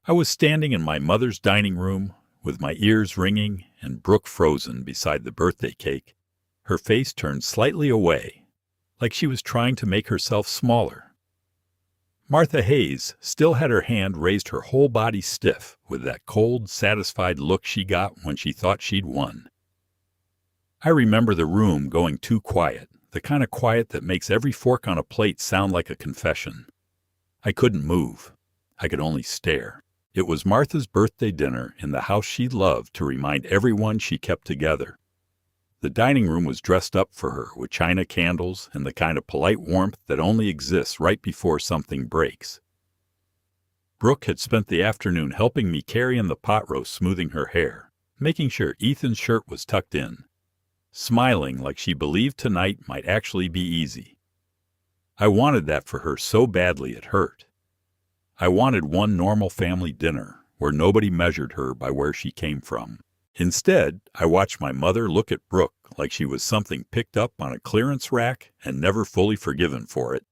I was standing in my mother's dining room, with my ears ringing and Brooke frozen beside the birthday cake, her face turned slightly away, like she was trying to make herself smaller. Martha Hayes still had her hand raised, her whole body stiff, with that cold, satisfied look she got when she thought she'd won. I remember the room going too quiet, the kind of quiet that makes every fork on a plate sound like a confession. I couldn't move. I could only stare. It was Martha's birthday dinner in the house she loved to remind everyone she kept together. The dining room was dressed up for her with china candles and the kind of polite warmth that only exists right before something breaks. Brooke had spent the afternoon helping me carry in the pot roast, smoothing her hair, making sure Ethan's shirt was tucked in, smiling like she believed tonight might actually be easy. I wanted that for her so badly it hurt. I wanted one normal family dinner where nobody measured her by where she came from. Instead, I watched my mother look at Brooke like she was something picked up on a clearance rack and never fully forgiven for it.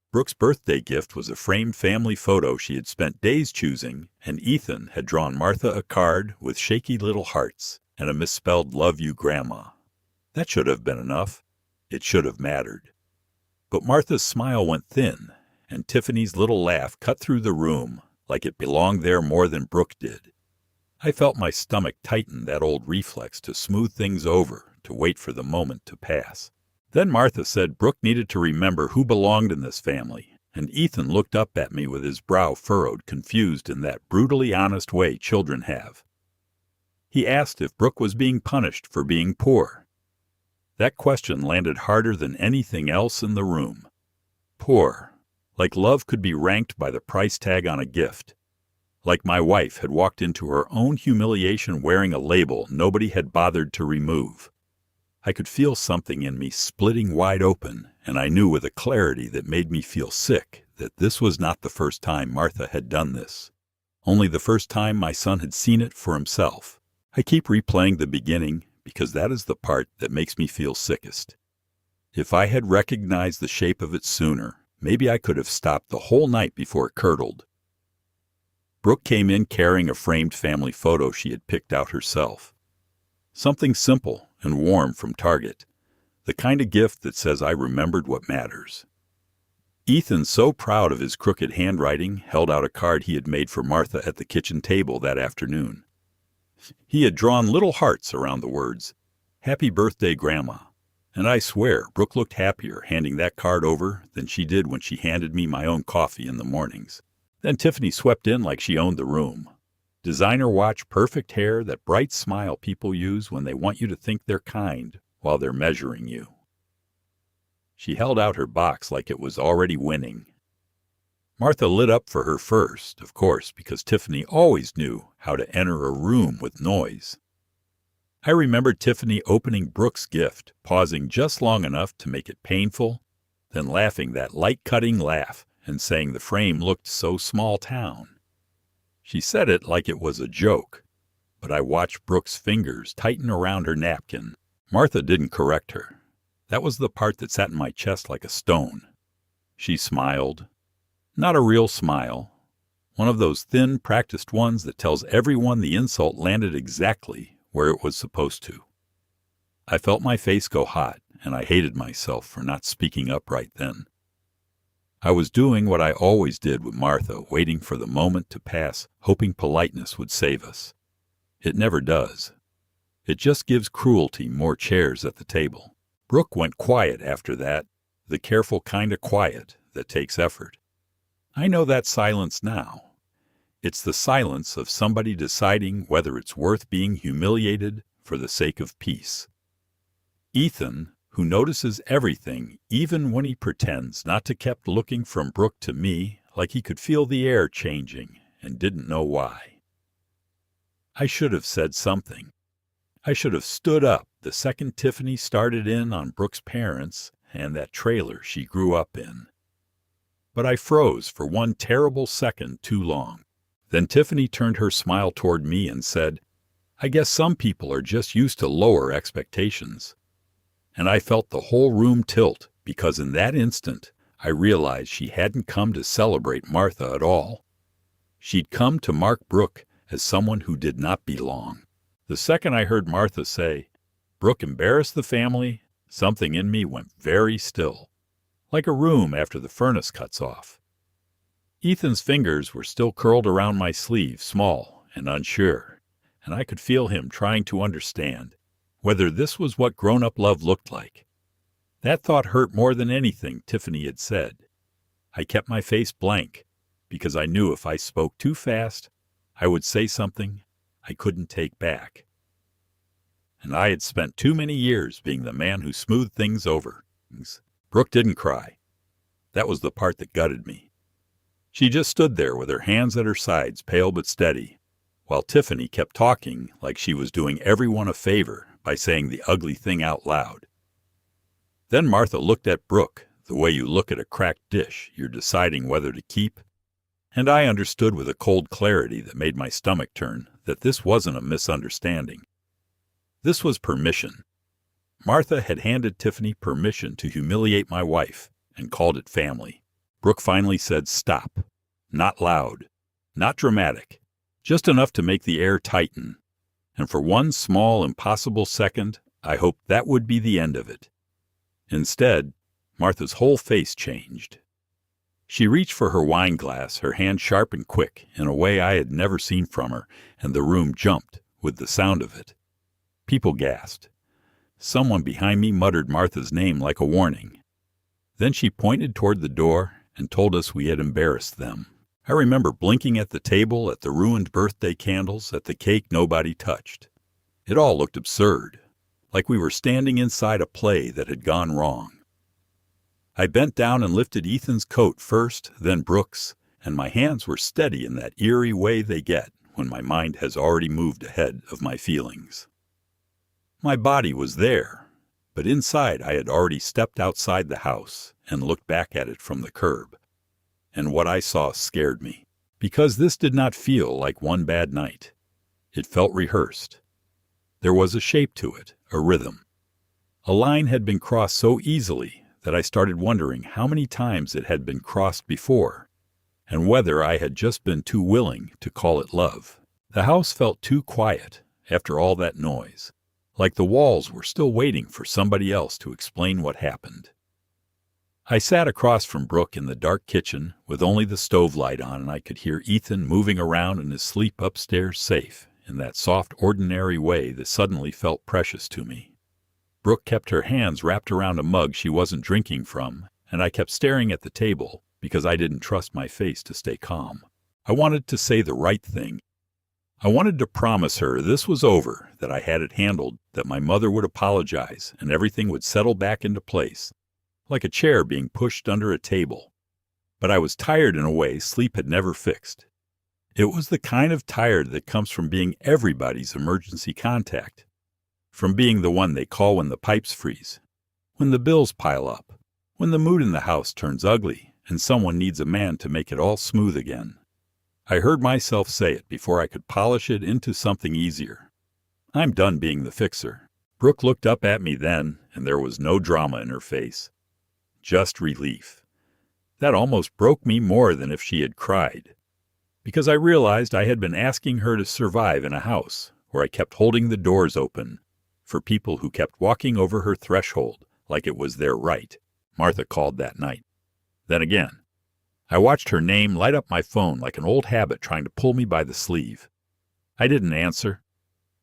Brooke's birthday gift was a framed family photo she had spent days choosing, and Ethan had drawn Martha a card with shaky little hearts and a misspelled "Love you, Grandma." That should have been enough. It should have mattered. But Martha's smile went thin, and Tiffany's little laugh cut through the room like it belonged there more than Brooke did. I felt my stomach tighten, that old reflex to smooth things over, to wait for the moment to pass. Then Martha said Brooke needed to remember who belonged in this family, and Ethan looked up at me with his brow furrowed, confused in that brutally honest way children have. He asked if Brooke was being punished for being poor. That question landed harder than anything else in the room. Poor, like love could be ranked by the price tag on a gift. Like my wife had walked into her own humiliation wearing a label nobody had bothered to remove. I could feel something in me splitting wide open, and I knew with a clarity that made me feel sick that this was not the first time Martha had done this. Only the first time my son had seen it for himself. I keep replaying the beginning because that is the part that makes me feel sickest. If I had recognized the shape of it sooner, maybe I could have stopped the whole night before it curdled. Brooke came in carrying a framed family photo she had picked out herself. Something simple and warm from Target, the kind of gift that says I remembered what matters. Ethan, so proud of his crooked handwriting, held out a card he had made for Martha at the kitchen table that afternoon. He had drawn little hearts around the words, "Happy Birthday, Grandma," and I swear Brooke looked happier handing that card over than she did when she handed me my own coffee in the mornings. Then Tiffany swept in like she owned the room. Designer watch, perfect hair, that bright smile people use when they want you to think they're kind while they're measuring you. She held out her box like it was already winning. Martha lit up for her first, of course, because Tiffany always knew how to enter a room with noise. I remembered Tiffany opening Brooke's gift, pausing just long enough to make it painful, then laughing that light-cutting laugh and saying the frame looked so small town. She said it like it was a joke, but I watched Brooke's fingers tighten around her napkin. Martha didn't correct her. That was the part that sat in my chest like a stone. She smiled. Not a real smile. One of those thin, practiced ones that tells everyone the insult landed exactly where it was supposed to. I felt my face go hot, and I hated myself for not speaking up right then. I was doing what I always did with Martha, waiting for the moment to pass, hoping politeness would save us. It never does. It just gives cruelty more chairs at the table. Brooke went quiet after that, the careful kind of quiet that takes effort. I know that silence now. It's the silence of somebody deciding whether it's worth being humiliated for the sake of peace. Ethan, who notices everything even when he pretends not to, kept looking from Brooke to me like he could feel the air changing and didn't know why. I should have said something. I should have stood up the second Tiffany started in on Brooke's parents and that trailer she grew up in. But I froze for one terrible second too long. Then Tiffany turned her smile toward me and said, "I guess some people are just used to lower expectations." And I felt the whole room tilt, because in that instant I realized she hadn't come to celebrate Martha at all. She'd come to mark Brooke as someone who did not belong. The second I heard Martha say, "Brooke embarrassed the family," something in me went very still, like a room after the furnace cuts off. Ethan's fingers were still curled around my sleeve, small and unsure, and I could feel him trying to understand whether this was what grown-up love looked like. That thought hurt more than anything Tiffany had said. I kept my face blank, because I knew if I spoke too fast, I would say something I couldn't take back. And I had spent too many years being the man who smoothed things over. Brooke didn't cry. That was the part that gutted me. She just stood there with her hands at her sides, pale but steady, while Tiffany kept talking like she was doing everyone a favor by saying the ugly thing out loud. Then Martha looked at Brooke the way you look at a cracked dish you're deciding whether to keep, and I understood with a cold clarity that made my stomach turn that this wasn't a misunderstanding. This was permission. Martha had handed Tiffany permission to humiliate my wife and called it family. Brooke finally said stop. Not loud, not dramatic, just enough to make the air tighten. And for one small, impossible second, I hoped that would be the end of it. Instead, Martha's whole face changed. She reached for her wine glass, her hand sharp and quick, in a way I had never seen from her, and the room jumped with the sound of it. People gasped. Someone behind me muttered Martha's name like a warning. Then she pointed toward the door and told us we had embarrassed them. I remember blinking at the table, at the ruined birthday candles, at the cake nobody touched. It all looked absurd, like we were standing inside a play that had gone wrong. I bent down and lifted Ethan's coat first, then Brooke's, and my hands were steady in that eerie way they get when my mind has already moved ahead of my feelings. My body was there, but inside I had already stepped outside the house and looked back at it from the curb. And what I saw scared me, because this did not feel like one bad night. It felt rehearsed. There was a shape to it, a rhythm. A line had been crossed so easily that I started wondering how many times it had been crossed before, and whether I had just been too willing to call it love. The house felt too quiet after all that noise, like the walls were still waiting for somebody else to explain what happened. I sat across from Brooke in the dark kitchen with only the stove light on, and I could hear Ethan moving around in his sleep upstairs safe in that soft, ordinary way that suddenly felt precious to me. Brooke kept her hands wrapped around a mug she wasn't drinking from, and I kept staring at the table because I didn't trust my face to stay calm. I wanted to say the right thing. I wanted to promise her this was over, that I had it handled, that my mother would apologize and everything would settle back into place, like a chair being pushed under a table. But I was tired in a way sleep had never fixed. It was the kind of tired that comes from being everybody's emergency contact, from being the one they call when the pipes freeze, when the bills pile up, when the mood in the house turns ugly and someone needs a man to make it all smooth again. I heard myself say it before I could polish it into something easier. I'm done being the fixer. Brooke looked up at me then, and there was no drama in her face. Just relief. That almost broke me more than if she had cried, because I realized I had been asking her to survive in a house where I kept holding the doors open for people who kept walking over her threshold like it was their right. Martha called that night. Then again, I watched her name light up my phone like an old habit trying to pull me by the sleeve. I didn't answer.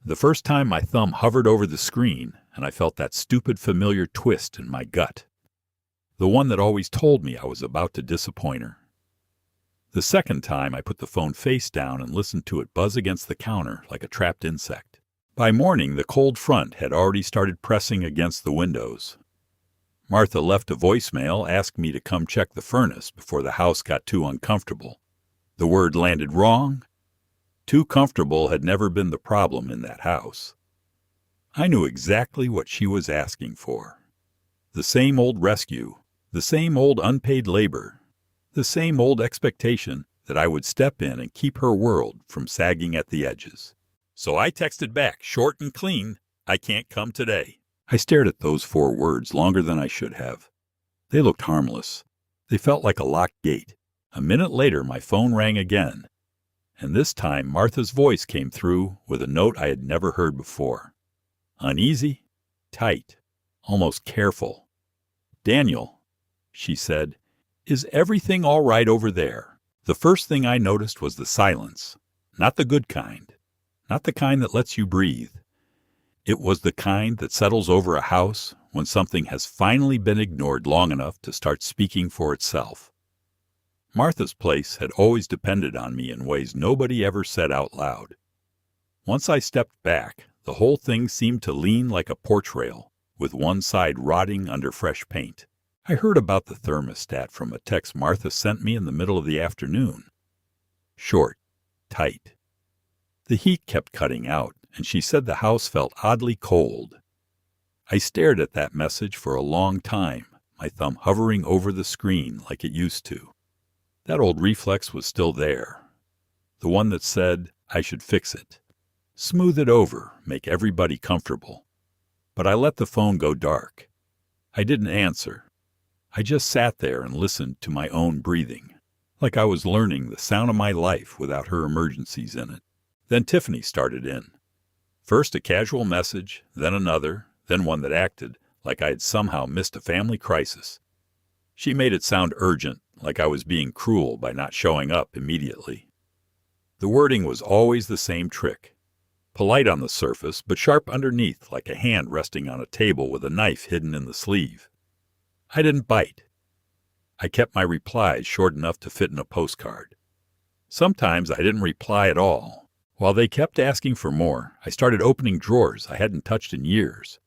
The first time my thumb hovered over the screen, and I felt that stupid familiar twist in my gut. The one that always told me I was about to disappoint her. The second time I put the phone face down and listened to it buzz against the counter like a trapped insect. By morning, the cold front had already started pressing against the windows. Martha left a voicemail asking me to come check the furnace before the house got too uncomfortable. The word landed wrong. Too comfortable had never been the problem in that house. I knew exactly what she was asking for. The same old rescue, the same old unpaid labor, the same old expectation that I would step in and keep her world from sagging at the edges. So I texted back, short and clean, "I can't come today." I stared at those 4 words longer than I should have. They looked harmless. They felt like a locked gate. A minute later, my phone rang again, And this time Martha's voice came through with a note I had never heard before. Uneasy, tight, almost careful. "Daniel," she said, "is everything all right over there?" The first thing I noticed was the silence. Not the good kind. Not the kind that lets you breathe. It was the kind that settles over a house when something has finally been ignored long enough to start speaking for itself. Martha's place had always depended on me in ways nobody ever said out loud. Once I stepped back, the whole thing seemed to lean like a porch rail, with one side rotting under fresh paint. I heard about the thermostat from a text Martha sent me in the middle of the afternoon. Short, tight. The heat kept cutting out, and she said the house felt oddly cold. I stared at that message for a long time, my thumb hovering over the screen like it used to. That old reflex was still there. The one that said I should fix it. Smooth it over, make everybody comfortable. But I let the phone go dark. I didn't answer. I just sat there and listened to my own breathing, like I was learning the sound of my life without her emergencies in it. Then Tiffany started in. First a casual message, then another, then one that acted like I had somehow missed a family crisis. She made it sound urgent, like I was being cruel by not showing up immediately. The wording was always the same trick. Polite on the surface, but sharp underneath, like a hand resting on a table with a knife hidden in the sleeve. I didn't bite. I kept my replies short enough to fit in a postcard. Sometimes I didn't reply at all. While they kept asking for more, I started opening drawers I hadn't touched in years.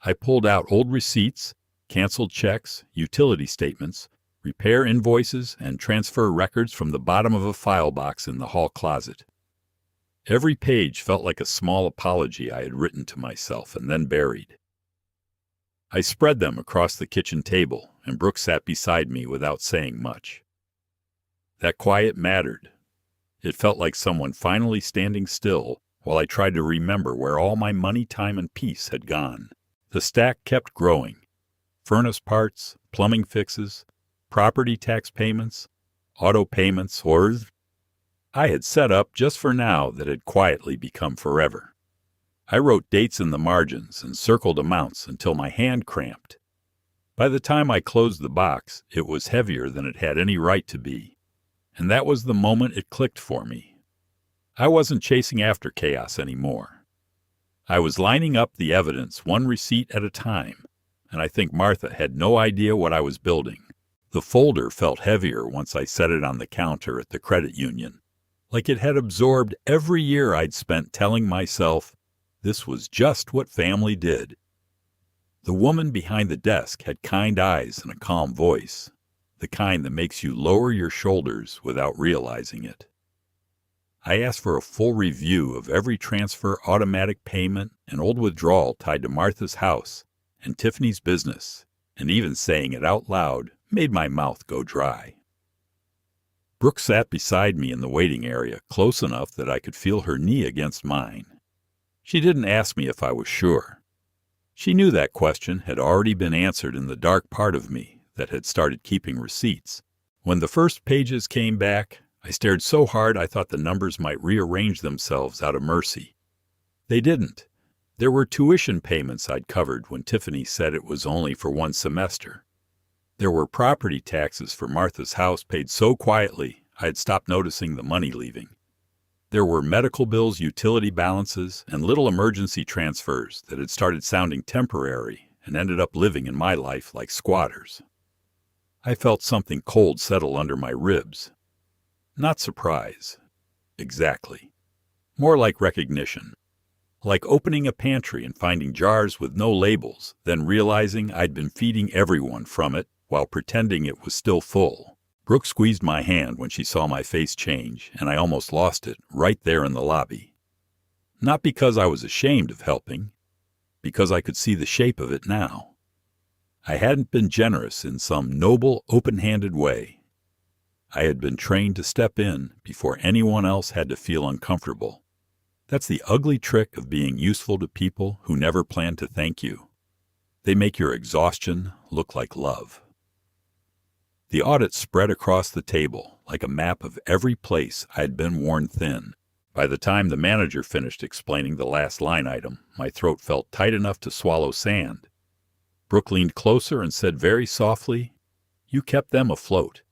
I pulled out old receipts, canceled checks, utility statements, repair invoices, and transfer records from the bottom of a file box in the hall closet. Every page felt like a small apology I had written to myself and then buried. I spread them across the kitchen table, and Brooke sat beside me without saying much. That quiet mattered. It felt like someone finally standing still while I tried to remember where all my money, time, and peace had gone. The stack kept growing. Furnace parts, plumbing fixes, property tax payments, auto payments, or I had set up just for now that had quietly become forever. I wrote dates in the margins and circled amounts until my hand cramped. By the time I closed the box, it was heavier than it had any right to be. And that was the moment it clicked for me. I wasn't chasing after chaos anymore. I was lining up the evidence one receipt at a time, and I think Martha had no idea what I was building. The folder felt heavier once I set it on the counter at the credit union, like it had absorbed every year I'd spent telling myself this was just what family did. The woman behind the desk had kind eyes and a calm voice, the kind that makes you lower your shoulders without realizing it. I asked for a full review of every transfer, automatic payment, and old withdrawal tied to Martha's house and Tiffany's business, and even saying it out loud made my mouth go dry. Brooke sat beside me in the waiting area, close enough that I could feel her knee against mine. She didn't ask me if I was sure. She knew that question had already been answered in the dark part of me that had started keeping receipts. When the first pages came back, I stared so hard I thought the numbers might rearrange themselves out of mercy. They didn't. There were tuition payments I'd covered when Tiffany said it was only for one semester. There were property taxes for Martha's house paid so quietly I had stopped noticing the money leaving. There were medical bills, utility balances, and little emergency transfers that had started sounding temporary and ended up living in my life like squatters. I felt something cold settle under my ribs. Not surprise. Exactly. More like recognition. Like opening a pantry and finding jars with no labels, then realizing I'd been feeding everyone from it while pretending it was still full. Brooke squeezed my hand when she saw my face change, and I almost lost it right there in the lobby. Not because I was ashamed of helping, because I could see the shape of it now. I hadn't been generous in some noble, open-handed way. I had been trained to step in before anyone else had to feel uncomfortable. That's the ugly trick of being useful to people who never plan to thank you. They make your exhaustion look like love. The audit spread across the table like a map of every place I had been worn thin. By the time the manager finished explaining the last line item, my throat felt tight enough to swallow sand. Brooke leaned closer and said very softly, "You kept them afloat."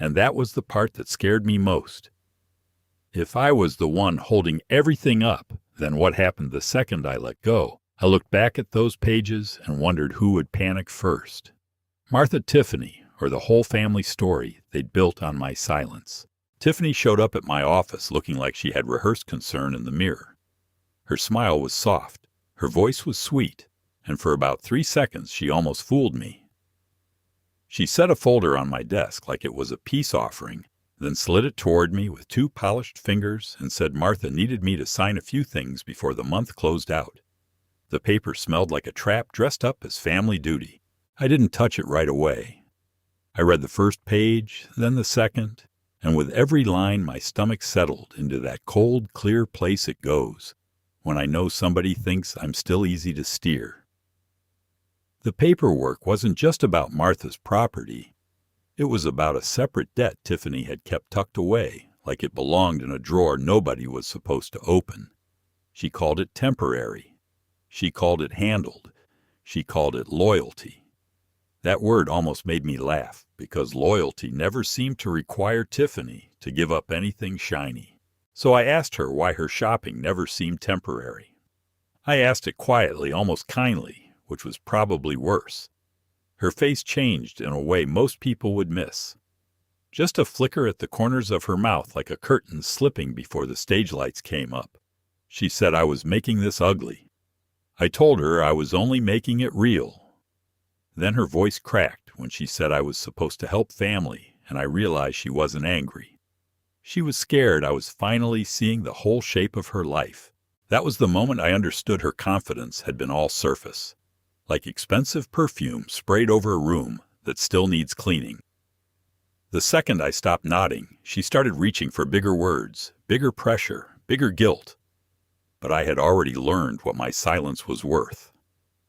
And that was the part that scared me most. If I was the one holding everything up, then what happened the second I let go? I looked back at those pages and wondered who would panic first. Martha, Tiffany, or the whole family story they'd built on my silence. Tiffany showed up at my office looking like she had rehearsed concern in the mirror. Her smile was soft, her voice was sweet, and for about 3 seconds she almost fooled me. She set a folder on my desk like it was a peace offering, then slid it toward me with 2 polished fingers and said Martha needed me to sign a few things before the month closed out. The paper smelled like a trap dressed up as family duty. I didn't touch it right away. I read the first page, then the second, and with every line my stomach settled into that cold, clear place it goes, when I know somebody thinks I'm still easy to steer. The paperwork wasn't just about Martha's property. It was about a separate debt Tiffany had kept tucked away, like it belonged in a drawer nobody was supposed to open. She called it temporary. She called it handled. She called it loyalty. That word almost made me laugh, because loyalty never seemed to require Tiffany to give up anything shiny. So I asked her why her shopping never seemed temporary. I asked it quietly, almost kindly, which was probably worse. Her face changed in a way most people would miss. Just a flicker at the corners of her mouth like a curtain slipping before the stage lights came up. She said I was making this ugly. I told her I was only making it real. Then her voice cracked when she said I was supposed to help family, and I realized she wasn't angry. She was scared I was finally seeing the whole shape of her life. That was the moment I understood her confidence had been all surface, like expensive perfume sprayed over a room that still needs cleaning. The second I stopped nodding, she started reaching for bigger words, bigger pressure, bigger guilt. But I had already learned what my silence was worth,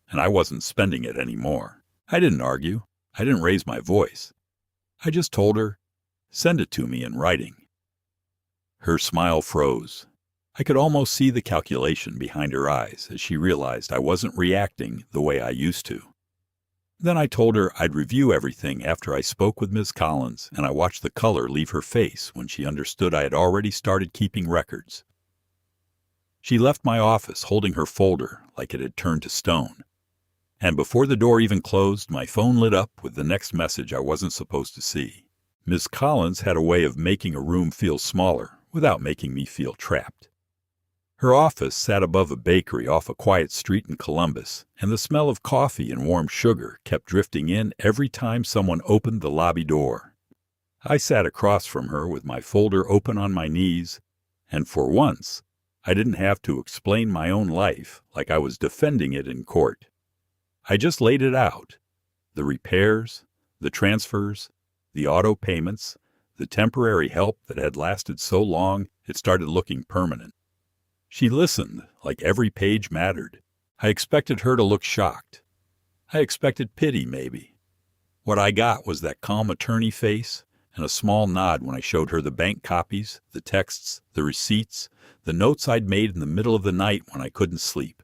and I wasn't spending it anymore. I didn't argue. I didn't raise my voice. I just told her, "Send it to me in writing." Her smile froze. I could almost see the calculation behind her eyes as she realized I wasn't reacting the way I used to. Then I told her I'd review everything after I spoke with Ms. Collins, and I watched the color leave her face when she understood I had already started keeping records. She left my office holding her folder like it had turned to stone. And before the door even closed, my phone lit up with the next message I wasn't supposed to see. Ms. Collins had a way of making a room feel smaller without making me feel trapped. Her office sat above a bakery off a quiet street in Columbus, and the smell of coffee and warm sugar kept drifting in every time someone opened the lobby door. I sat across from her with my folder open on my knees, and for once, I didn't have to explain my own life like I was defending it in court. I just laid it out. The repairs, the transfers, the auto payments, the temporary help that had lasted so long it started looking permanent. She listened like every page mattered. I expected her to look shocked. I expected pity, maybe. What I got was that calm attorney face and a small nod when I showed her the bank copies, the texts, the receipts, the notes I'd made in the middle of the night when I couldn't sleep.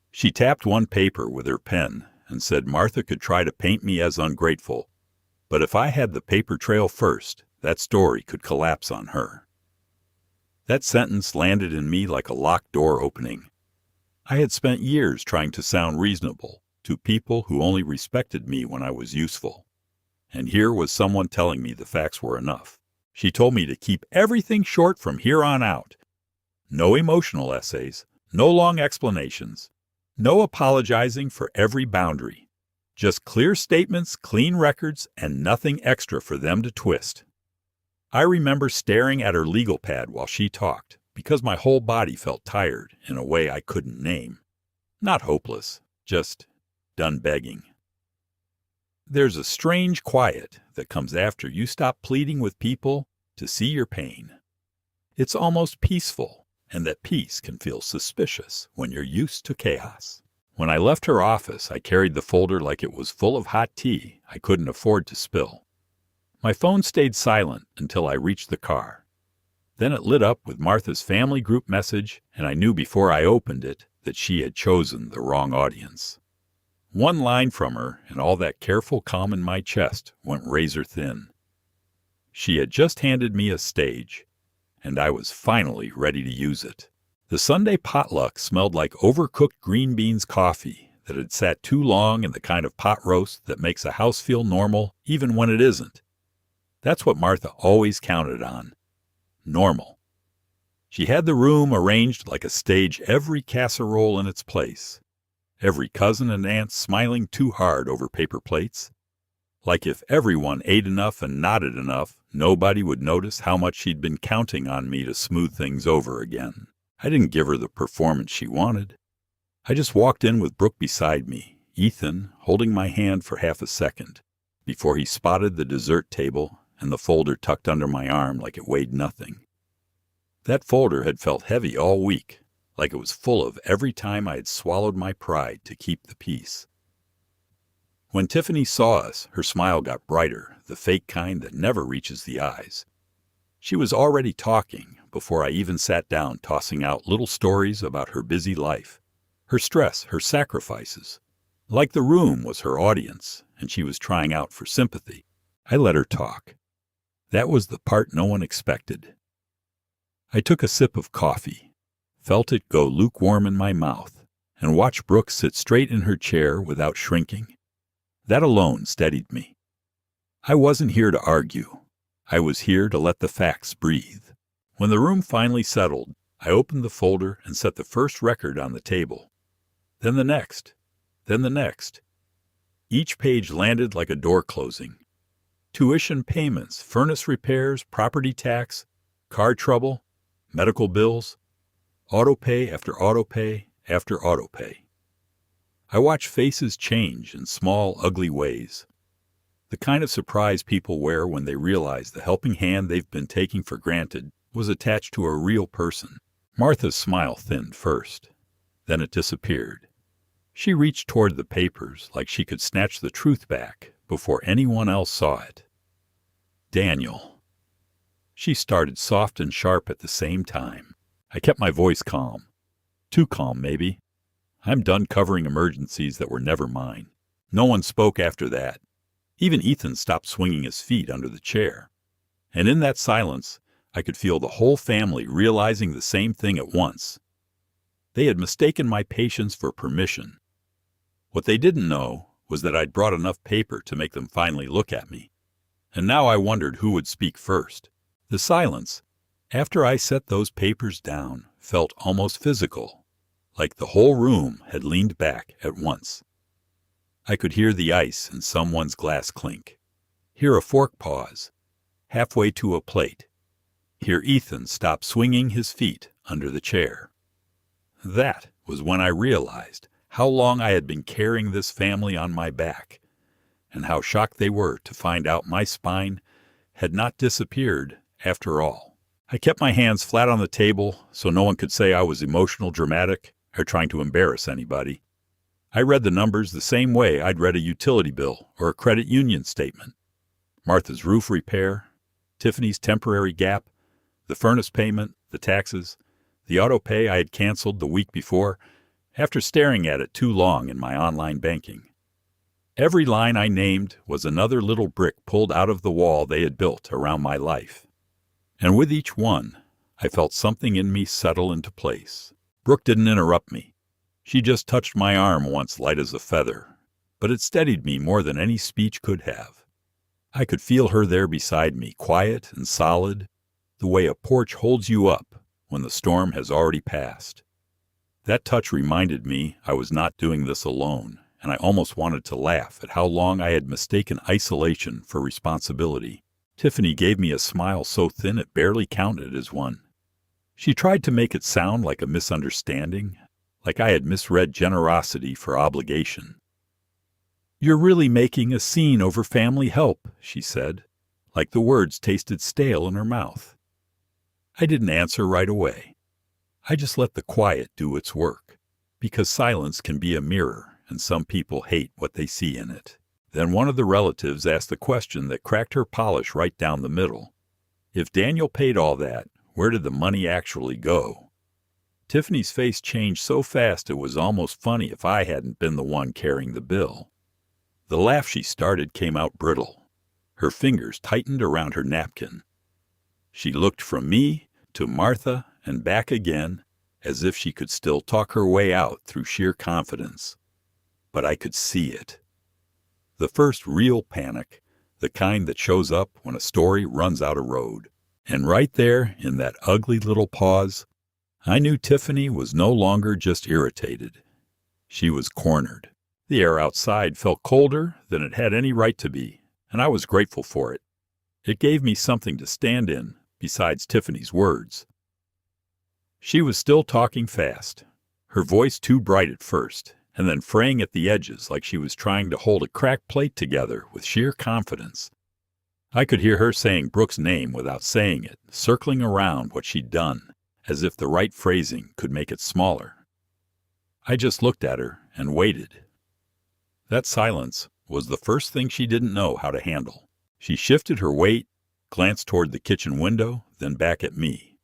She tapped one paper with her pen and said Martha could try to paint me as ungrateful, but if I had the paper trail first, that story could collapse on her. That sentence landed in me like a locked door opening. I had spent years trying to sound reasonable to people who only respected me when I was useful. And here was someone telling me the facts were enough. She told me to keep everything short from here on out. No emotional essays, no long explanations. No apologizing for every boundary. Just clear statements, clean records, and nothing extra for them to twist. I remember staring at her legal pad while she talked, because my whole body felt tired in a way I couldn't name. Not hopeless, just done begging. There's a strange quiet that comes after you stop pleading with people to see your pain. It's almost peaceful. And that peace can feel suspicious when you're used to chaos. When I left her office, I carried the folder like it was full of hot tea I couldn't afford to spill. My phone stayed silent until I reached the car. Then it lit up with Martha's family group message, and I knew before I opened it that she had chosen the wrong audience. One line from her, and all that careful calm in my chest went razor thin. She had just handed me a stage, and I was finally ready to use it. The Sunday potluck smelled like overcooked green beans coffee that had sat too long in the kind of pot roast that makes a house feel normal even when it isn't. That's what Martha always counted on. Normal. She had the room arranged like a stage, every casserole in its place, every cousin and aunt smiling too hard over paper plates. Like if everyone ate enough and nodded enough, nobody would notice how much she'd been counting on me to smooth things over again. I didn't give her the performance she wanted. I just walked in with Brooke beside me, Ethan holding my hand for half a second, before he spotted the dessert table and the folder tucked under my arm like it weighed nothing. That folder had felt heavy all week, like it was full of every time I had swallowed my pride to keep the peace. When Tiffany saw us, her smile got brighter, the fake kind that never reaches the eyes. She was already talking before I even sat down, tossing out little stories about her busy life, her stress, her sacrifices. Like the room was her audience, and she was trying out for sympathy. I let her talk. That was the part no one expected. I took a sip of coffee, felt it go lukewarm in my mouth, and watched Brooke sit straight in her chair without shrinking. That alone steadied me. I wasn't here to argue. I was here to let the facts breathe. When the room finally settled, I opened the folder and set the first record on the table. Then the next. Then the next. Each page landed like a door closing. Tuition payments, furnace repairs, property tax, car trouble, medical bills, autopay after autopay after autopay. I watched faces change in small, ugly ways. The kind of surprise people wear when they realize the helping hand they've been taking for granted was attached to a real person. Martha's smile thinned first. Then it disappeared. She reached toward the papers like she could snatch the truth back before anyone else saw it. Daniel. She started soft and sharp at the same time. I kept my voice calm. Too calm, maybe. I'm done covering emergencies that were never mine. No one spoke after that. Even Ethan stopped swinging his feet under the chair. And in that silence, I could feel the whole family realizing the same thing at once. They had mistaken my patience for permission. What they didn't know was that I'd brought enough paper to make them finally look at me. And now I wondered who would speak first. The silence, after I set those papers down, felt almost physical, like the whole room had leaned back at once. I could hear the ice in someone's glass clink, hear a fork pause, halfway to a plate, hear Ethan stop swinging his feet under the chair. That was when I realized how long I had been carrying this family on my back, and how shocked they were to find out my spine had not disappeared after all. I kept my hands flat on the table so no one could say I was emotional, dramatic, or trying to embarrass anybody. I read the numbers the same way I'd read a utility bill or a credit union statement. Martha's roof repair, Tiffany's temporary gap, the furnace payment, the taxes, the auto pay I had canceled the week before after staring at it too long in my online banking. Every line I named was another little brick pulled out of the wall they had built around my life. And with each one, I felt something in me settle into place. Brooke didn't interrupt me. She just touched my arm once, light as a feather, but it steadied me more than any speech could have. I could feel her there beside me, quiet and solid, the way a porch holds you up when the storm has already passed. That touch reminded me I was not doing this alone, and I almost wanted to laugh at how long I had mistaken isolation for responsibility. Tiffany gave me a smile so thin it barely counted as one. She tried to make it sound like a misunderstanding, like I had misread generosity for obligation. "You're really making a scene over family help," she said, like the words tasted stale in her mouth. I didn't answer right away. I just let the quiet do its work, because silence can be a mirror, and some people hate what they see in it. Then one of the relatives asked the question that cracked her polish right down the middle. If Daniel paid all that, where did the money actually go? Tiffany's face changed so fast it was almost funny if I hadn't been the one carrying the bill. The laugh she started came out brittle. Her fingers tightened around her napkin. She looked from me to Martha and back again, as if she could still talk her way out through sheer confidence. But I could see it. The first real panic, the kind that shows up when a story runs out of road. And right there, in that ugly little pause, I knew Tiffany was no longer just irritated. She was cornered. The air outside felt colder than it had any right to be, and I was grateful for it. It gave me something to stand in, besides Tiffany's words. She was still talking fast, her voice too bright at first, and then fraying at the edges like she was trying to hold a cracked plate together with sheer confidence. I could hear her saying Brooke's name without saying it, circling around what she'd done, as if the right phrasing could make it smaller. I just looked at her and waited. That silence was the first thing she didn't know how to handle. She shifted her weight, glanced toward the kitchen window, then back at me.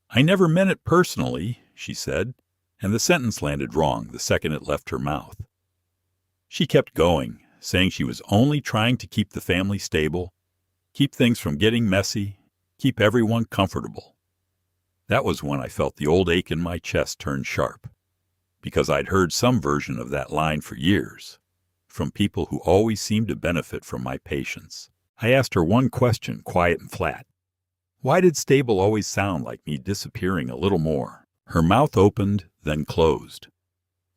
"I never meant it personally," she said, and the sentence landed wrong the second it left her mouth. She kept going, saying she was only trying to keep the family stable, keep things from getting messy, keep everyone comfortable. That was when I felt the old ache in my chest turn sharp, because I'd heard some version of that line for years, from people who always seemed to benefit from my patience. I asked her one question, quiet and flat. Why did stable always sound like me disappearing a little more? Her mouth opened, then closed.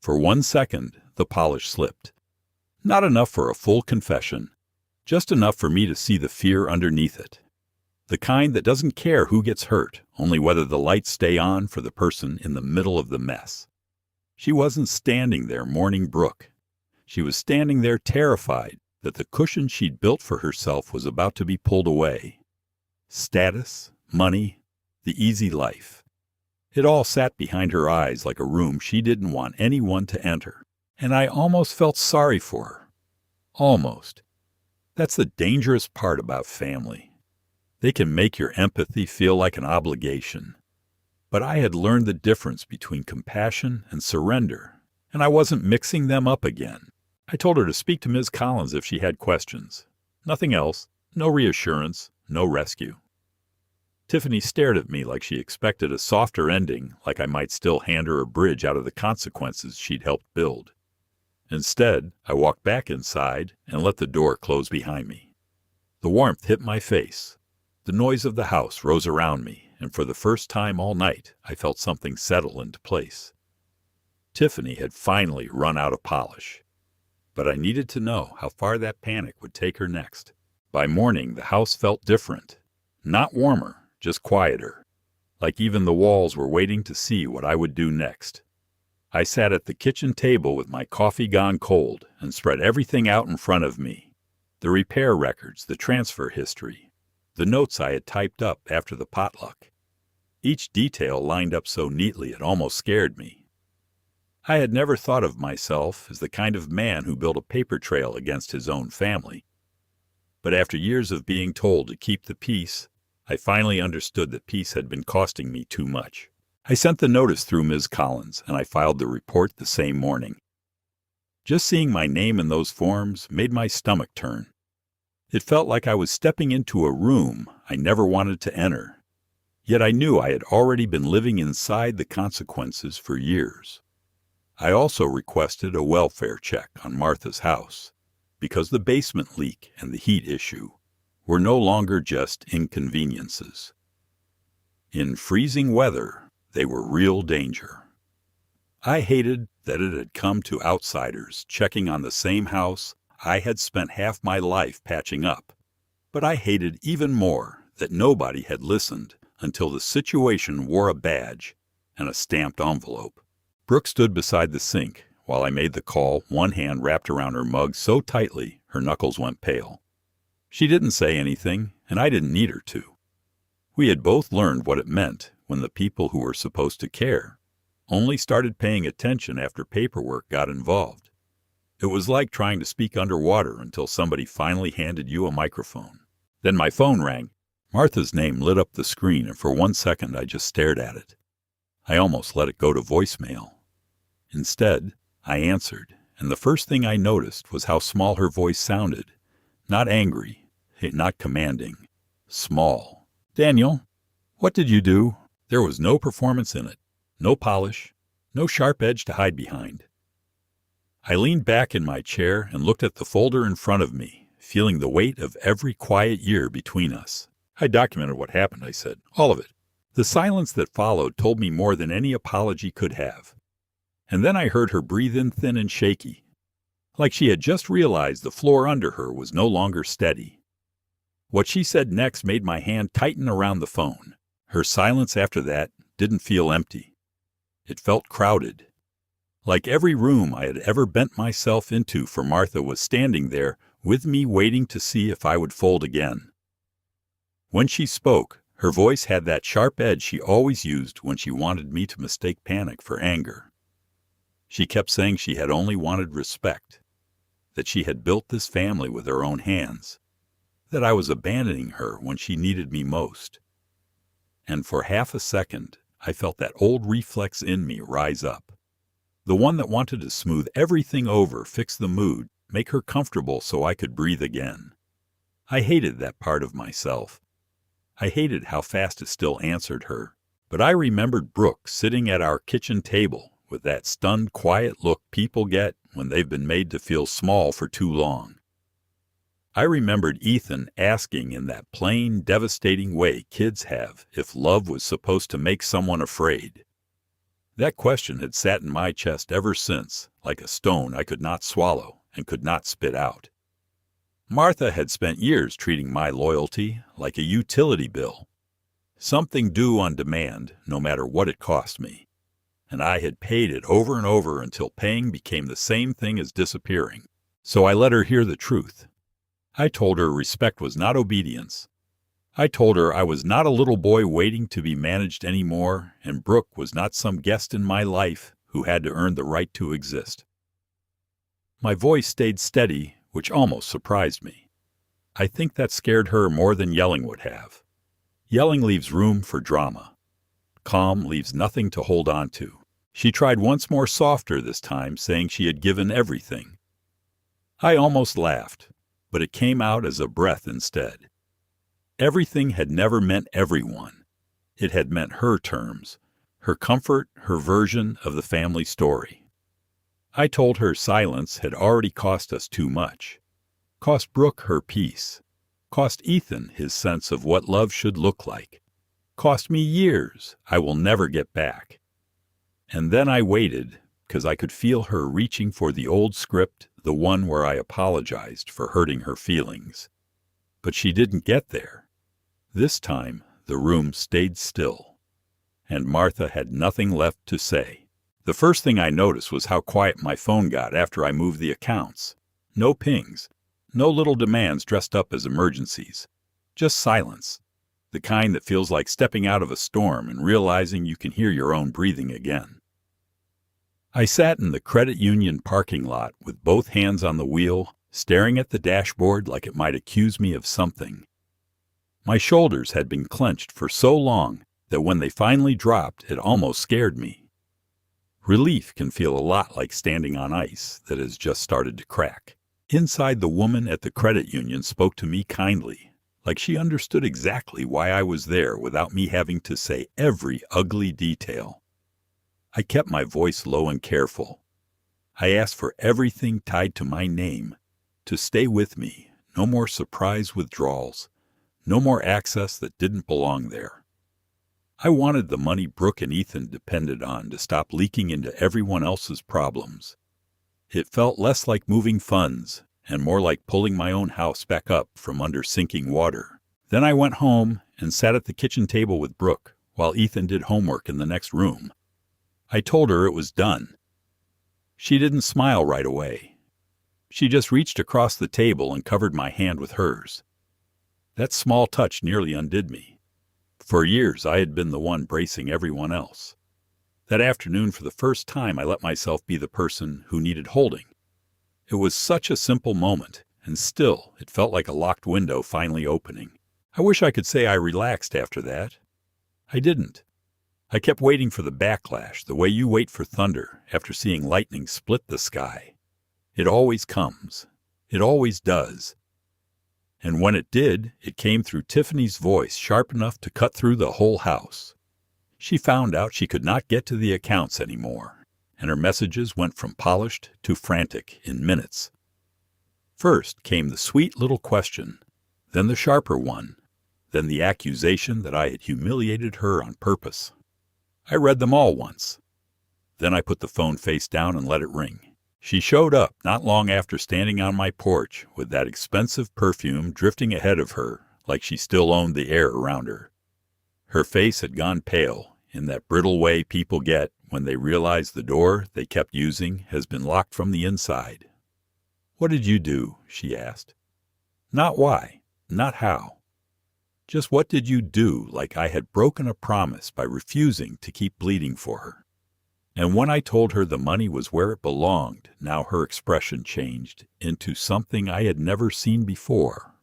For 1 second, the polish slipped. Not enough for a full confession, just enough for me to see the fear underneath it. The kind that doesn't care who gets hurt, only whether the lights stay on for the person in the middle of the mess. She wasn't standing there mourning Brooke. She was standing there terrified that the cushion she'd built for herself was about to be pulled away. Status, money, the easy life. It all sat behind her eyes like a room she didn't want anyone to enter. And I almost felt sorry for her. Almost. That's the dangerous part about family. They can make your empathy feel like an obligation. But I had learned the difference between compassion and surrender, and I wasn't mixing them up again. I told her to speak to Ms. Collins if she had questions. Nothing else, no reassurance, no rescue. Tiffany stared at me like she expected a softer ending, like I might still hand her a bridge out of the consequences she'd helped build. Instead, I walked back inside and let the door close behind me. The warmth hit my face. The noise of the house rose around me, and for the first time all night, I felt something settle into place. Tiffany had finally run out of polish. But I needed to know how far that panic would take her next. By morning, the house felt different. Not warmer, just quieter. Like even the walls were waiting to see what I would do next. I sat at the kitchen table with my coffee gone cold and spread everything out in front of me. The repair records, the transfer history, the notes I had typed up after the potluck. Each detail lined up so neatly it almost scared me. I had never thought of myself as the kind of man who built a paper trail against his own family. But after years of being told to keep the peace, I finally understood that peace had been costing me too much. I sent the notice through Ms. Collins, and I filed the report the same morning. Just seeing my name in those forms made my stomach turn. It felt like I was stepping into a room I never wanted to enter. Yet I knew I had already been living inside the consequences for years. I also requested a welfare check on Martha's house, because the basement leak and the heat issue were no longer just inconveniences. In freezing weather, they were real danger. I hated that it had come to outsiders checking on the same house I had spent half my life patching up, but I hated even more that nobody had listened until the situation wore a badge and a stamped envelope. Brooke stood beside the sink while I made the call, one hand wrapped around her mug so tightly her knuckles went pale. She didn't say anything, and I didn't need her to. We had both learned what it meant when the people who were supposed to care only started paying attention after paperwork got involved. It was like trying to speak underwater until somebody finally handed you a microphone. Then my phone rang. Martha's name lit up the screen, and for 1 second I just stared at it. I almost let it go to voicemail. Instead, I answered, and the first thing I noticed was how small her voice sounded. Not angry, not commanding. Small. "Daniel, what did you do?" There was no performance in it, no polish, no sharp edge to hide behind. I leaned back in my chair and looked at the folder in front of me, feeling the weight of every quiet year between us. "I documented what happened," I said. "All of it." The silence that followed told me more than any apology could have. And then I heard her breathe in thin and shaky, like she had just realized the floor under her was no longer steady. What she said next made my hand tighten around the phone. Her silence after that didn't feel empty. It felt crowded. Like every room I had ever bent myself into for Martha was standing there with me, waiting to see if I would fold again. When she spoke, her voice had that sharp edge she always used when she wanted me to mistake panic for anger. She kept saying she had only wanted respect, that she had built this family with her own hands, that I was abandoning her when she needed me most. And for half a second, I felt that old reflex in me rise up. The one that wanted to smooth everything over, fix the mood, make her comfortable so I could breathe again. I hated that part of myself. I hated how fast it still answered her. But I remembered Brooke sitting at our kitchen table with that stunned, quiet look people get when they've been made to feel small for too long. I remembered Ethan asking in that plain, devastating way kids have if love was supposed to make someone afraid. That question had sat in my chest ever since, like a stone I could not swallow and could not spit out. Martha had spent years treating my loyalty like a utility bill, something due on demand no matter what it cost me. And I had paid it over and over until paying became the same thing as disappearing. So I let her hear the truth. I told her respect was not obedience. I told her I was not a little boy waiting to be managed anymore, and Brooke was not some guest in my life who had to earn the right to exist. My voice stayed steady, which almost surprised me. I think that scared her more than yelling would have. Yelling leaves room for drama. Calm leaves nothing to hold on to. She tried once more, softer this time, saying she had given everything. I almost laughed, but it came out as a breath instead. Everything had never meant everyone. It had meant her terms, her comfort, her version of the family story. I told her silence had already cost us too much. Cost Brooke her peace. Cost Ethan his sense of what love should look like. Cost me years I will never get back. And then I waited, because I could feel her reaching for the old script, the one where I apologized for hurting her feelings. But she didn't get there. This time, the room stayed still, and Martha had nothing left to say. The first thing I noticed was how quiet my phone got after I moved the accounts. No pings, no little demands dressed up as emergencies. Just silence, the kind that feels like stepping out of a storm and realizing you can hear your own breathing again. I sat in the credit union parking lot with both hands on the wheel, staring at the dashboard like it might accuse me of something. My shoulders had been clenched for so long that when they finally dropped, it almost scared me. Relief can feel a lot like standing on ice that has just started to crack. Inside, the woman at the credit union spoke to me kindly, like she understood exactly why I was there without me having to say every ugly detail. I kept my voice low and careful. I asked for everything tied to my name to stay with me, no more surprise withdrawals. No more access that didn't belong there. I wanted the money Brooke and Ethan depended on to stop leaking into everyone else's problems. It felt less like moving funds and more like pulling my own house back up from under sinking water. Then I went home and sat at the kitchen table with Brooke while Ethan did homework in the next room. I told her it was done. She didn't smile right away. She just reached across the table and covered my hand with hers. That small touch nearly undid me. For years, I had been the one bracing everyone else. That afternoon, for the first time, I let myself be the person who needed holding. It was such a simple moment, and still it felt like a locked window finally opening. I wish I could say I relaxed after that. I didn't. I kept waiting for the backlash, the way you wait for thunder after seeing lightning split the sky. It always comes. It always does. And when it did, it came through Tiffany's voice sharp enough to cut through the whole house. She found out she could not get to the accounts anymore, and her messages went from polished to frantic in minutes. First came the sweet little question, then the sharper one, then the accusation that I had humiliated her on purpose. I read them all once. Then I put the phone face down and let it ring. She showed up not long after standing on my porch with that expensive perfume drifting ahead of her like she still owned the air around her. Her face had gone pale in that brittle way people get when they realize the door they kept using has been locked from the inside. "What did you do?" she asked. Not why, not how. Just what did you do, like I had broken a promise by refusing to keep bleeding for her. And when I told her the money was where it belonged, now her expression changed into something I had never seen before.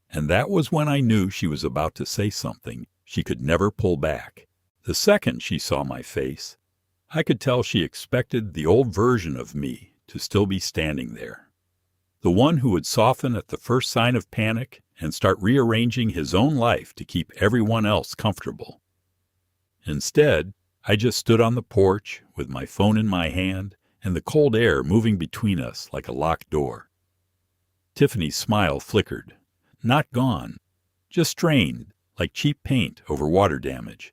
And that was when I knew she was about to say something she could never pull back. The second she saw my face, I could tell she expected the old version of me to still be standing there. The one who would soften at the first sign of panic and start rearranging his own life to keep everyone else comfortable. Instead, I just stood on the porch with my phone in my hand and the cold air moving between us like a locked door. Tiffany's smile flickered. Not gone, just strained, like cheap paint over water damage.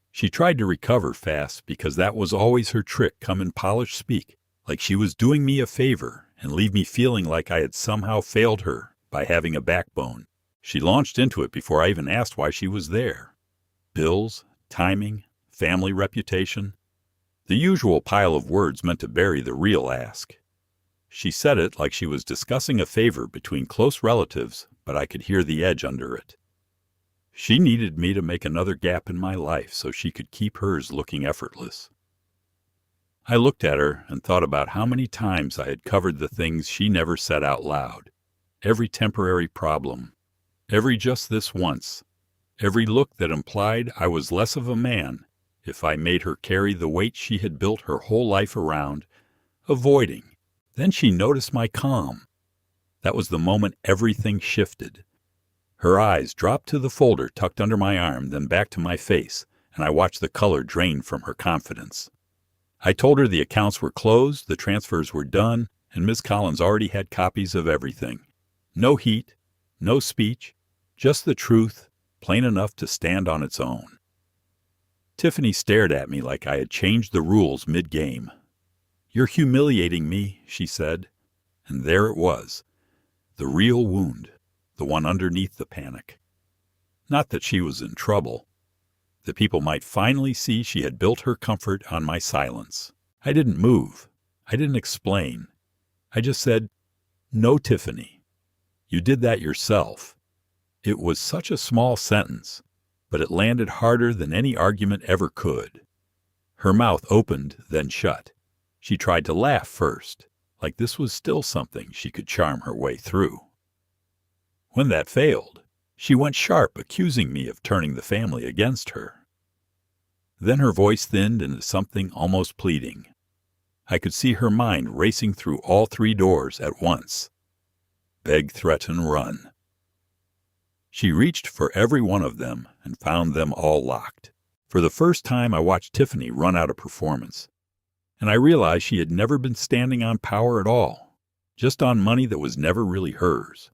She tried to recover fast because that was always her trick, come in polished speak, like she was doing me a favor and leave me feeling like I had somehow failed her by having a backbone. She launched into it before I even asked why she was there. Bills, timing, family reputation. The usual pile of words meant to bury the real ask. She said it like she was discussing a favor between close relatives, but I could hear the edge under it. She needed me to make another gap in my life so she could keep hers looking effortless. I looked at her and thought about how many times I had covered the things she never said out loud. Every temporary problem, every just this once, every look that implied I was less of a man if I made her carry the weight she had built her whole life around, avoiding. Then she noticed my calm. That was the moment everything shifted. Her eyes dropped to the folder tucked under my arm, then back to my face, and I watched the color drain from her confidence. I told her the accounts were closed, the transfers were done, and Miss Collins already had copies of everything. No heat, no speech, just the truth, plain enough to stand on its own. Tiffany stared at me like I had changed the rules mid-game. "You're humiliating me," she said. And there it was, the real wound, the one underneath the panic. Not that she was in trouble. That people might finally see she had built her comfort on my silence. I didn't move. I didn't explain. I just said, "No, Tiffany. You did that yourself." It was such a small sentence, but it landed harder than any argument ever could. Her mouth opened, then shut. She tried to laugh first, like this was still something she could charm her way through. When that failed, she went sharp, accusing me of turning the family against her. Then her voice thinned into something almost pleading. I could see her mind racing through all 3 doors at once. Beg, threaten, run. She reached for every one of them and found them all locked. For the first time, I watched Tiffany run out of performance. And I realized she had never been standing on power at all, just on money that was never really hers.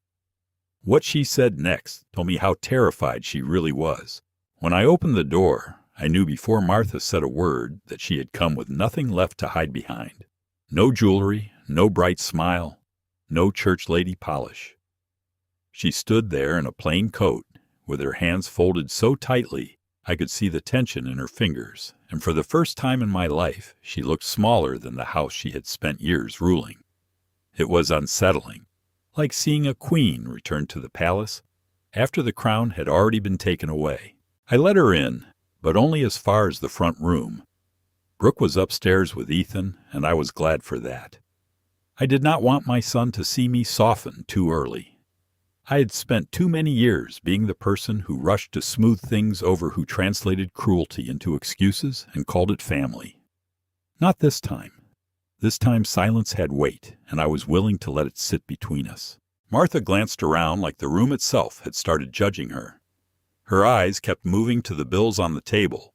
What she said next told me how terrified she really was. When I opened the door, I knew before Martha said a word that she had come with nothing left to hide behind. No jewelry, no bright smile, no church lady polish. She stood there in a plain coat, with her hands folded so tightly I could see the tension in her fingers, and for the first time in my life she looked smaller than the house she had spent years ruling. It was unsettling, like seeing a queen return to the palace after the crown had already been taken away. I let her in, but only as far as the front room. Brooke was upstairs with Ethan, and I was glad for that. I did not want my son to see me soften too early. I had spent too many years being the person who rushed to smooth things over, who translated cruelty into excuses and called it family. Not this time. This time silence had weight, and I was willing to let it sit between us. Martha glanced around like the room itself had started judging her. Her eyes kept moving to the bills on the table.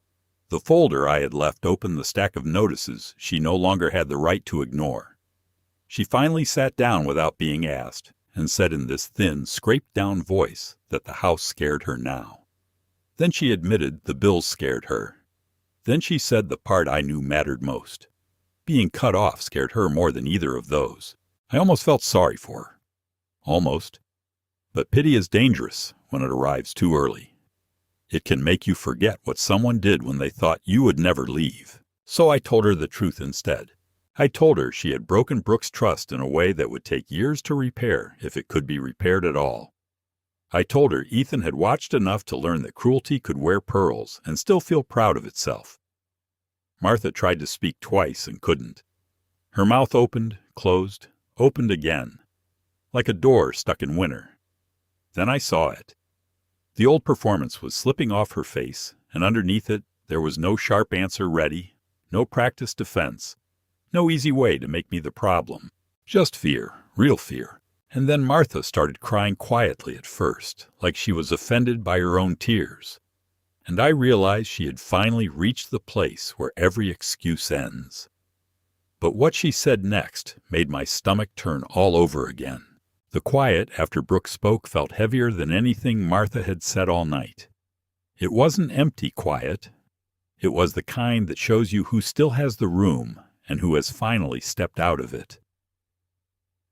The folder I had left open, the stack of notices she no longer had the right to ignore. She finally sat down without being asked, and said in this thin, scraped-down voice that the house scared her now. Then she admitted the bills scared her. Then she said the part I knew mattered most. Being cut off scared her more than either of those. I almost felt sorry for her. Almost. But pity is dangerous when it arrives too early. It can make you forget what someone did when they thought you would never leave. So I told her the truth instead. I told her she had broken Brooke's trust in a way that would take years to repair, if it could be repaired at all. I told her Ethan had watched enough to learn that cruelty could wear pearls and still feel proud of itself. Martha tried to speak twice and couldn't. Her mouth opened, closed, opened again, like a door stuck in winter. Then I saw it. The old performance was slipping off her face, and underneath it there was no sharp answer ready, no practiced defense. No easy way to make me the problem. Just fear, real fear. And then Martha started crying quietly at first, like she was offended by her own tears. And I realized she had finally reached the place where every excuse ends. But what she said next made my stomach turn all over again. The quiet after Brooke spoke felt heavier than anything Martha had said all night. It wasn't empty quiet. It was the kind that shows you who still has the room and who has finally stepped out of it.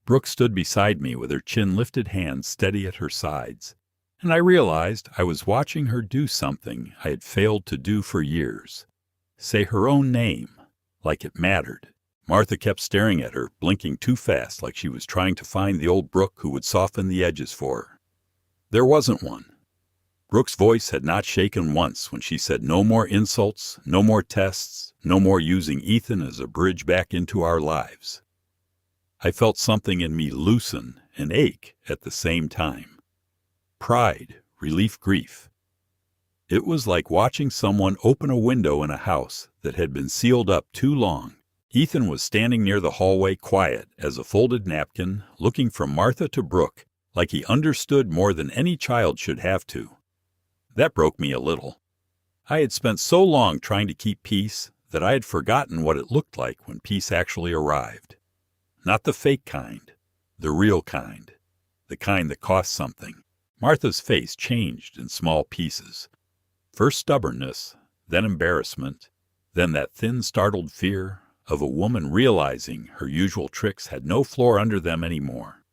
Brooke stood beside me with her chin lifted, hands steady at her sides, and I realized I was watching her do something I had failed to do for years. Say her own name, like it mattered. Martha kept staring at her, blinking too fast, like she was trying to find the old Brooke who would soften the edges for her. There wasn't one. Brooke's voice had not shaken once when she said no more insults, no more tests, no more using Ethan as a bridge back into our lives. I felt something in me loosen and ache at the same time. Pride, relief, grief. It was like watching someone open a window in a house that had been sealed up too long. Ethan was standing near the hallway, quiet as a folded napkin, looking from Martha to Brooke, like he understood more than any child should have to. That broke me a little. I had spent so long trying to keep peace that I had forgotten what it looked like when peace actually arrived. Not the fake kind, the real kind, the kind that cost something. Martha's face changed in small pieces. First stubbornness, then embarrassment, then that thin, startled fear of a woman realizing her usual tricks had no floor under them anymore.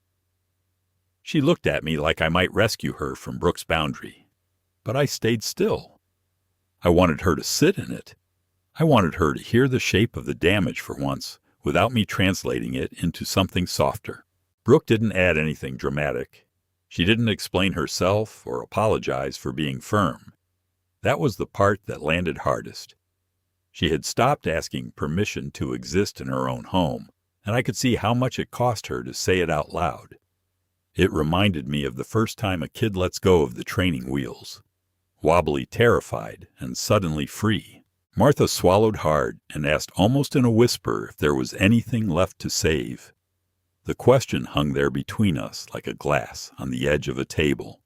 She looked at me like I might rescue her from Brooke's boundary. But I stayed still. I wanted her to sit in it. I wanted her to hear the shape of the damage for once, without me translating it into something softer. Brooke didn't add anything dramatic. She didn't explain herself or apologize for being firm. That was the part that landed hardest. She had stopped asking permission to exist in her own home, and I could see how much it cost her to say it out loud. It reminded me of the first time a kid lets go of the training wheels. Wobbly, terrified, and suddenly free. Martha swallowed hard and asked almost in a whisper if there was anything left to save. The question hung there between us like a glass on the edge of a table.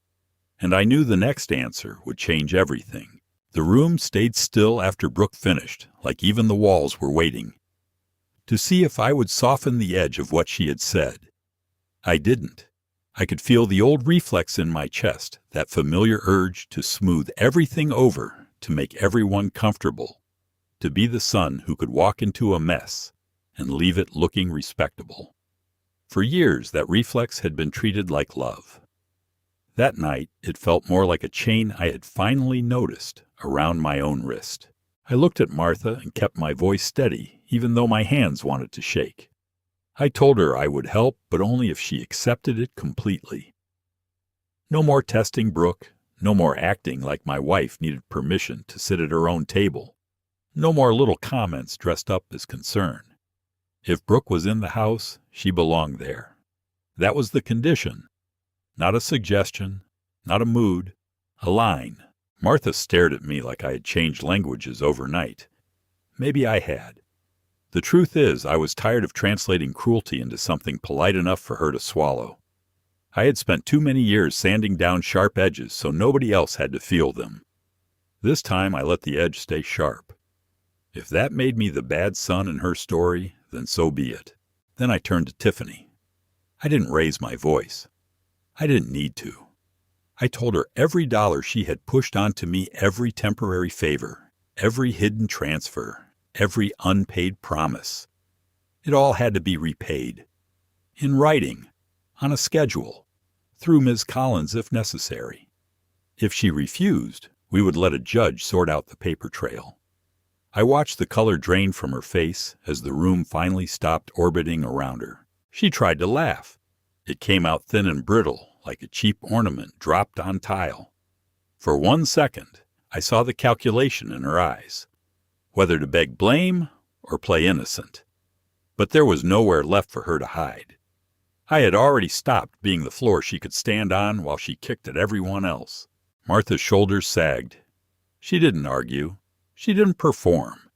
And I knew the next answer would change everything. The room stayed still after Brooke finished, like even the walls were waiting. To see if I would soften the edge of what she had said. I didn't. I could feel the old reflex in my chest, that familiar urge to smooth everything over, to make everyone comfortable, to be the son who could walk into a mess and leave it looking respectable. For years, that reflex had been treated like love. That night, it felt more like a chain I had finally noticed around my own wrist. I looked at Martha and kept my voice steady, even though my hands wanted to shake. I told her I would help, but only if she accepted it completely. No more testing Brooke, no more acting like my wife needed permission to sit at her own table, no more little comments dressed up as concern. If Brooke was in the house, she belonged there. That was the condition. Not a suggestion, not a mood, a line. Martha stared at me like I had changed languages overnight. Maybe I had. The truth is, I was tired of translating cruelty into something polite enough for her to swallow. I had spent too many years sanding down sharp edges so nobody else had to feel them. This time I let the edge stay sharp. If that made me the bad son in her story, then so be it. Then I turned to Tiffany. I didn't raise my voice. I didn't need to. I told her every dollar she had pushed onto me, every temporary favor, every hidden transfer, every unpaid promise. It all had to be repaid. In writing, on a schedule, through Ms. Collins if necessary. If she refused, we would let a judge sort out the paper trail. I watched the color drain from her face as the room finally stopped orbiting around her. She tried to laugh. It came out thin and brittle, like a cheap ornament dropped on tile. For 1 second, I saw the calculation in her eyes, whether to beg blame or play innocent. But there was nowhere left for her to hide. I had already stopped being the floor she could stand on while she kicked at everyone else. Martha's shoulders sagged. She didn't argue. She didn't perform.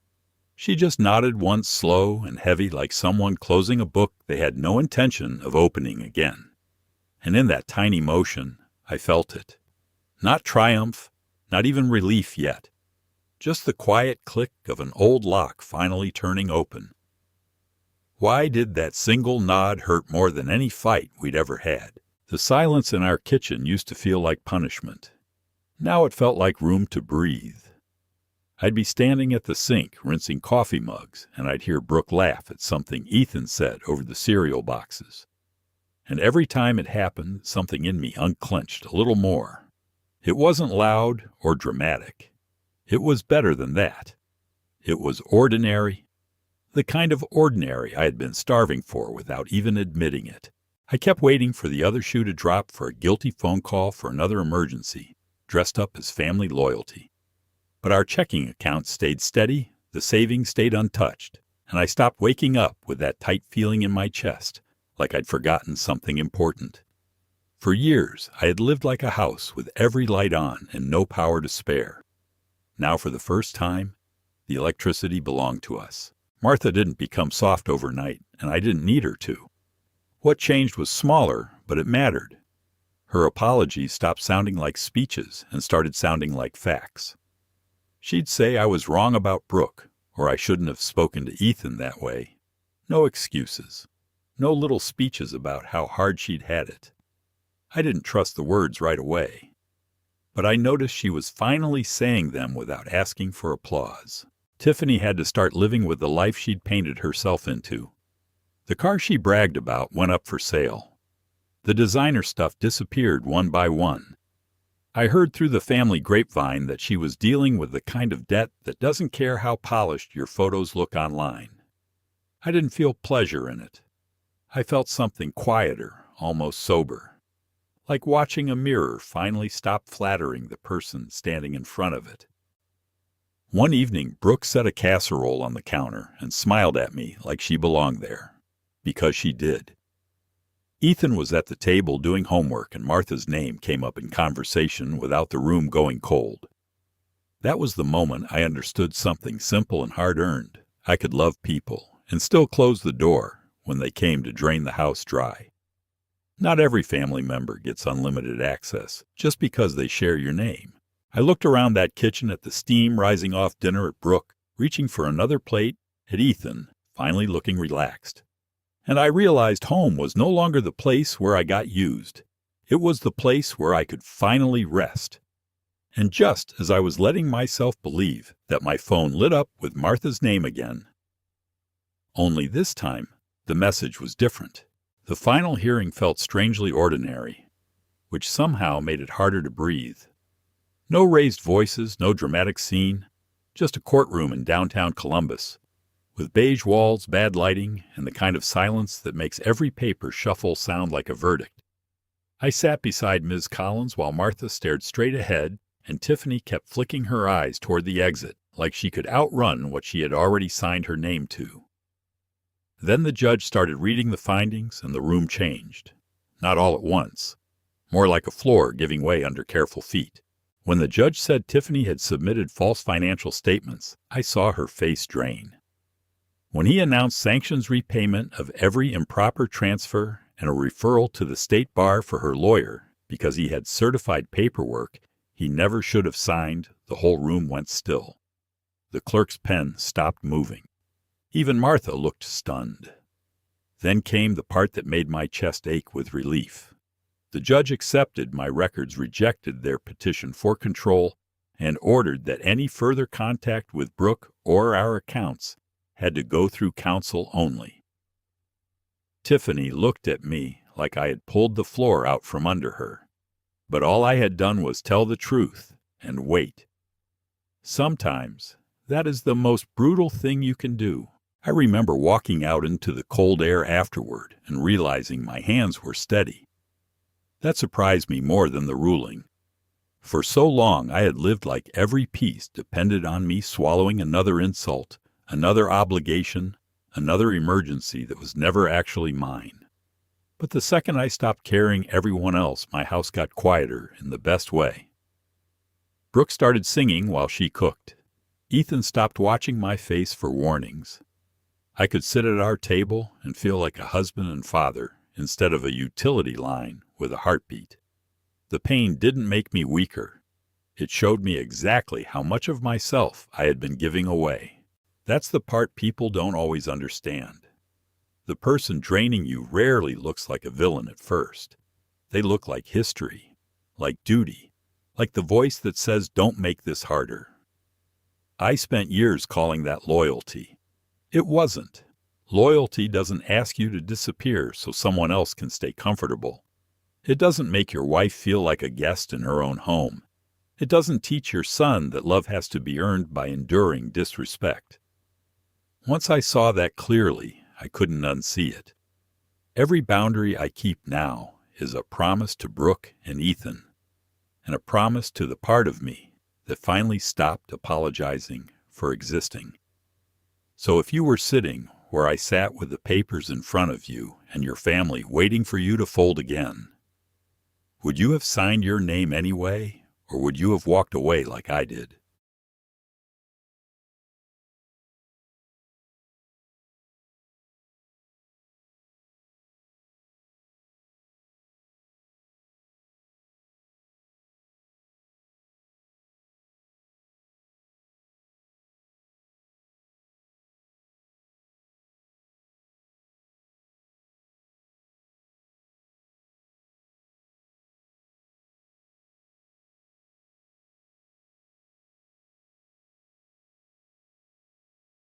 She just nodded once, slow and heavy, like someone closing a book they had no intention of opening again. And in that tiny motion, I felt it. Not triumph, not even relief yet. Just the quiet click of an old lock finally turning open. Why did that single nod hurt more than any fight we'd ever had? The silence in our kitchen used to feel like punishment. Now it felt like room to breathe. I'd be standing at the sink rinsing coffee mugs, and I'd hear Brooke laugh at something Ethan said over the cereal boxes. And every time it happened, something in me unclenched a little more. It wasn't loud or dramatic. It was better than that. It was ordinary, the kind of ordinary I had been starving for without even admitting it. I kept waiting for the other shoe to drop for a guilty phone call for another emergency, dressed up as family loyalty. But our checking account stayed steady, the savings stayed untouched, and I stopped waking up with that tight feeling in my chest, like I'd forgotten something important. For years, I had lived like a house with every light on and no power to spare. Now, for the first time, the electricity belonged to us. Martha didn't become soft overnight, and I didn't need her to. What changed was smaller, but it mattered. Her apologies stopped sounding like speeches and started sounding like facts. She'd say I was wrong about Brooke, or I shouldn't have spoken to Ethan that way. No excuses. No little speeches about how hard she'd had it. I didn't trust the words right away. But I noticed she was finally saying them without asking for applause. Tiffany had to start living with the life she'd painted herself into. The car she bragged about went up for sale. The designer stuff disappeared one by one. I heard through the family grapevine that she was dealing with the kind of debt that doesn't care how polished your photos look online. I didn't feel pleasure in it. I felt something quieter, almost sober, like watching a mirror finally stop flattering the person standing in front of it. One evening, Brooke set a casserole on the counter and smiled at me like she belonged there, because she did. Ethan was at the table doing homework, and Martha's name came up in conversation without the room going cold. That was the moment I understood something simple and hard-earned. I could love people and still close the door when they came to drain the house dry. Not every family member gets unlimited access just because they share your name. I looked around that kitchen at the steam rising off dinner at Brooke, reaching for another plate, at Ethan, finally looking relaxed. And I realized home was no longer the place where I got used. It was the place where I could finally rest. And just as I was letting myself believe that my phone lit up with Martha's name again. Only this time, the message was different. The final hearing felt strangely ordinary, which somehow made it harder to breathe. No raised voices, no dramatic scene, just a courtroom in downtown Columbus, with beige walls, bad lighting, and the kind of silence that makes every paper shuffle sound like a verdict. I sat beside Ms. Collins while Martha stared straight ahead, and Tiffany kept flicking her eyes toward the exit, like she could outrun what she had already signed her name to. Then the judge started reading the findings and the room changed. Not all at once. More like a floor giving way under careful feet. When the judge said Tiffany had submitted false financial statements, I saw her face drain. When he announced sanctions repayment of every improper transfer and a referral to the state bar for her lawyer because he had certified paperwork he never should have signed, the whole room went still. The clerk's pen stopped moving. Even Martha looked stunned. Then came the part that made my chest ache with relief. The judge accepted my records, rejected their petition for control, and ordered that any further contact with Brooke or our accounts had to go through counsel only. Tiffany looked at me like I had pulled the floor out from under her. But all I had done was tell the truth and wait. Sometimes that is the most brutal thing you can do. I remember walking out into the cold air afterward and realizing my hands were steady. That surprised me more than the ruling. For so long I had lived like every piece depended on me swallowing another insult, another obligation, another emergency that was never actually mine. But the second I stopped carrying everyone else, my house got quieter in the best way. Brooke started singing while she cooked. Ethan stopped watching my face for warnings. I could sit at our table and feel like a husband and father instead of a utility line with a heartbeat. The pain didn't make me weaker. It showed me exactly how much of myself I had been giving away. That's the part people don't always understand. The person draining you rarely looks like a villain at first. They look like history, like duty, like the voice that says, "Don't make this harder." I spent years calling that loyalty. It wasn't. Loyalty doesn't ask you to disappear so someone else can stay comfortable. It doesn't make your wife feel like a guest in her own home. It doesn't teach your son that love has to be earned by enduring disrespect. Once I saw that clearly, I couldn't unsee it. Every boundary I keep now is a promise to Brooke and Ethan, and a promise to the part of me that finally stopped apologizing for existing. So if you were sitting where I sat with the papers in front of you and your family waiting for you to fold again, would you have signed your name anyway, or would you have walked away like I did?